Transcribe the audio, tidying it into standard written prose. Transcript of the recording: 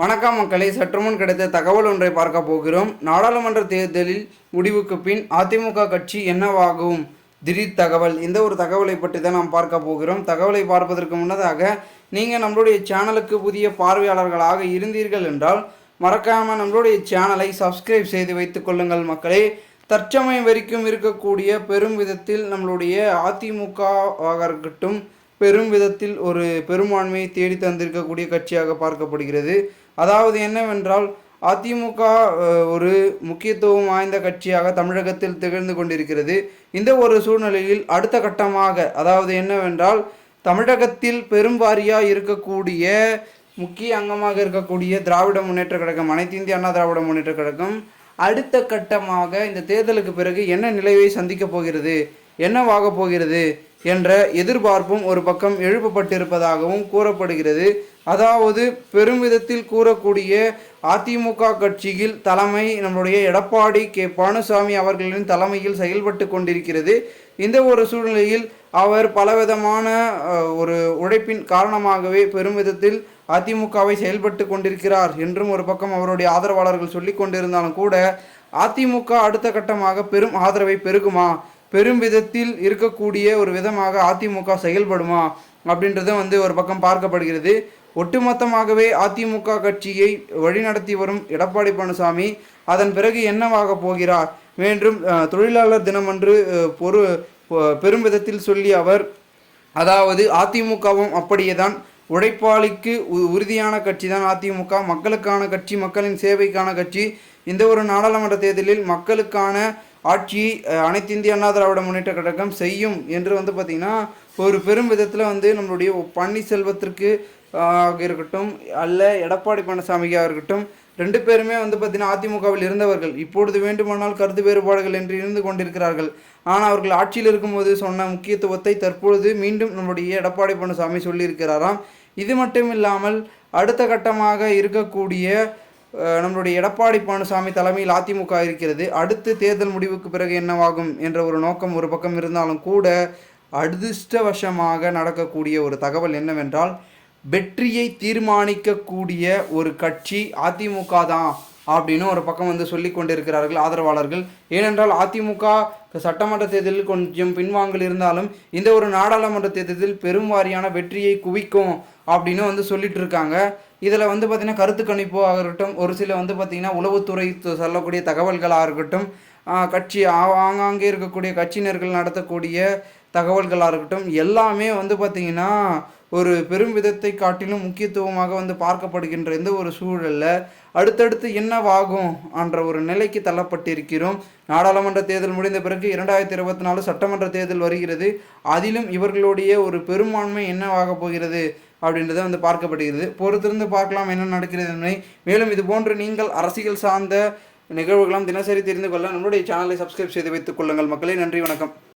வணக்கம் மக்களை, சற்றுமுன் கிடைத்த தகவல் ஒன்றை பார்க்க போகிறோம். நாடாளுமன்ற தேர்தலில் முடிவுக்கு பின் அதிமுக கட்சி என்னவாகும்? திடீர் தகவல். இந்த ஒரு தகவலை பற்றி தான் நாம் பார்க்க போகிறோம். தகவலை பார்ப்பதற்கு முன்னதாக நீங்கள் நம்மளுடைய சேனலுக்கு புதிய பார்வையாளர்களாக இருந்தீர்கள் என்றால் மறக்காமல் நம்மளுடைய சேனலை சப்ஸ்கிரைப் செய்து வைத்துக் கொள்ளுங்கள் மக்களே. தற்சமயம் வரைக்கும் இருக்கக்கூடிய பெரும் விதத்தில் நம்மளுடைய அதிமுகவாக இருக்கட்டும் பெரும் விதத்தில் ஒரு பெரும்பான்மையை தேடி தந்திருக்கக்கூடிய கட்சியாக பார்க்கப்படுகிறது. அதாவது என்னவென்றால் அதிமுக ஒரு முக்கியத்துவம் வாய்ந்த கட்சியாக தமிழகத்தில் திகழ்ந்து கொண்டிருக்கிறது. இந்த ஒரு சூழ்நிலையில் அடுத்த கட்டமாக அதாவது என்னவென்றால் தமிழகத்தில் பெரும்பாரியாக இருக்கக்கூடிய முக்கிய அங்கமாக இருக்கக்கூடிய திராவிட முன்னேற்ற கழகம், அனைத்து இந்திய அண்ணா திராவிட முன்னேற்ற கழகம் அடுத்த கட்டமாக இந்த தேர்தலுக்கு பிறகு என்ன நிலையை சந்திக்கப் போகிறது, என்னவாக போகிறது என்ற எதிர்பார்ப்பும் ஒரு பக்கம் எழுப்பப்பட்டிருப்பதாகவும் கூறப்படுகிறது. அதாவது பெருமிதத்தில் கூறக்கூடிய அதிமுக கட்சியில் தலைமை நம்முடைய எடப்பாடி பழனிசாமி அவர்களின் தலைமையில் செயல்பட்டு கொண்டிருக்கிறது. இந்த ஒரு சூழ்நிலையில் அவர் பலவிதமான ஒரு உழைப்பின் காரணமாகவே பெருமிதத்தில் அதிமுகவை செயல்பட்டு கொண்டிருக்கிறார் என்றும் ஒரு பக்கம் அவருடைய ஆதரவாளர்கள் சொல்லி கொண்டிருந்தாலும் கூட அதிமுக அடுத்த கட்டமாக பெரும் ஆதரவை பெருகுமா, பெரும் விதத்தில் இருக்கக்கூடிய ஒரு விதமாக அதிமுக செயல்படுமா அப்படின்றத ஒரு பக்கம் பார்க்கப்படுகிறது. ஒட்டுமொத்தமாகவே அதிமுக கட்சியை வழிநடத்தி வரும் எடப்பாடி பழனிசாமி அதன் பிறகு என்னவாக போகிறார் மீண்டும் தொழிலாளர் தினமன்று பெரும் விதத்தில் சொல்லி அவர், அதாவது அதிமுகவும் அப்படியே தான், உழைப்பாளிக்கு உறுதியான கட்சி தான் அதிமுக, மக்களுக்கான கட்சி, மக்களின் சேவைக்கான கட்சி. இந்த ஒரு நாடாளுமன்ற தேர்தலில் மக்களுக்கான ஆட்சி அனைத்து இந்திய அண்ணா திராவிட முன்னேற்ற கழகம் செய்யும் என்று பார்த்திங்கன்னா ஒரு பெரும் விதத்தில் நம்மளுடைய பன்னீர்செல்வத்திற்கு இருக்கட்டும் அல்ல எடப்பாடி பழனிசாமியாக இருக்கட்டும், ரெண்டு பேருமே பார்த்திங்கன்னா அதிமுகவில் இருந்தவர்கள். இப்பொழுது வேண்டுமானால் கருத்து வேறுபாடுகள் என்று இருந்து கொண்டிருக்கிறார்கள். ஆனால் அவர்கள் ஆட்சியில் இருக்கும்போது சொன்ன முக்கியத்துவத்தை தற்பொழுது மீண்டும் நம்முடைய எடப்பாடி பழனிசாமி சொல்லியிருக்கிறாராம். இது மட்டும் இல்லாமல் அடுத்த கட்டமாக இருக்கக்கூடிய நம்மளுடைய எடப்பாடி பழனிசாமி தலைமையில் அதிமுக இருக்கிறது. அடுத்து தேர்தல் முடிவுக்கு பிறகு என்னவாகும் என்ற ஒரு நோக்கம் ஒரு பக்கம் இருந்தாலும் கூட அதிர்ஷ்டவசமாக நடக்கக்கூடிய ஒரு தகவல் என்னவென்றால் வெற்றியை தீர்மானிக்கக்கூடிய ஒரு கட்சி அதிமுக தான் அப்படின்னு ஒரு பக்கம் சொல்லி கொண்டிருக்கிறார்கள் ஆதரவாளர்கள். ஏனென்றால் அதிமுக சட்டமன்ற தேர்தலில் கொஞ்சம் பின்வாங்கல் இருந்தாலும் இந்த ஒரு நாடாளுமன்ற தேர்தலில் பெரும்வாரியான வெற்றியை குவிக்கும் அப்படின்னு சொல்லிட்டு இருக்காங்க. இதில் பார்த்திங்கன்னா கருத்து கணிப்பாக இருக்கட்டும், ஒரு சில பார்த்திங்கன்னா உளவுத்துறை சொல்லக்கூடிய தகவல்களாக இருக்கட்டும், கட்சி ஆங்காங்கே இருக்கக்கூடிய கட்சியினர்கள் நடத்தக்கூடிய தகவல்களாக இருக்கட்டும், எல்லாமே பார்த்திங்கன்னா ஒரு பெரும் விதத்தை காட்டிலும் முக்கியத்துவமாக பார்க்கப்படுகின்ற இந்த ஒரு சூழலில் அடுத்தடுத்து என்னவாகும் என்ற ஒரு நிலைக்கு தள்ளப்பட்டிருக்கிறோம். நாடாளுமன்ற தேர்தல் முடிந்த பிறகு 2024 சட்டமன்ற தேர்தல் வருகிறது. அதிலும் இவர்களுடைய ஒரு பெரும்பான்மை என்னவாக போகிறது அப்படின்றத பார்க்கப்படுகிறது. பொறுத்திருந்து பார்க்கலாம் என்ன நடக்கிறது என்பதை. மேலும் இது போன்று நீங்கள் அரசியல் சார்ந்த நிகழ்வுகளாம் தினசரி தெரிந்து கொள்ள நம்மளுடைய சேனலை சப்ஸ்கிரைப் செய்து வைத்துக் கொள்ளுங்கள் மக்களே. நன்றி, வணக்கம்.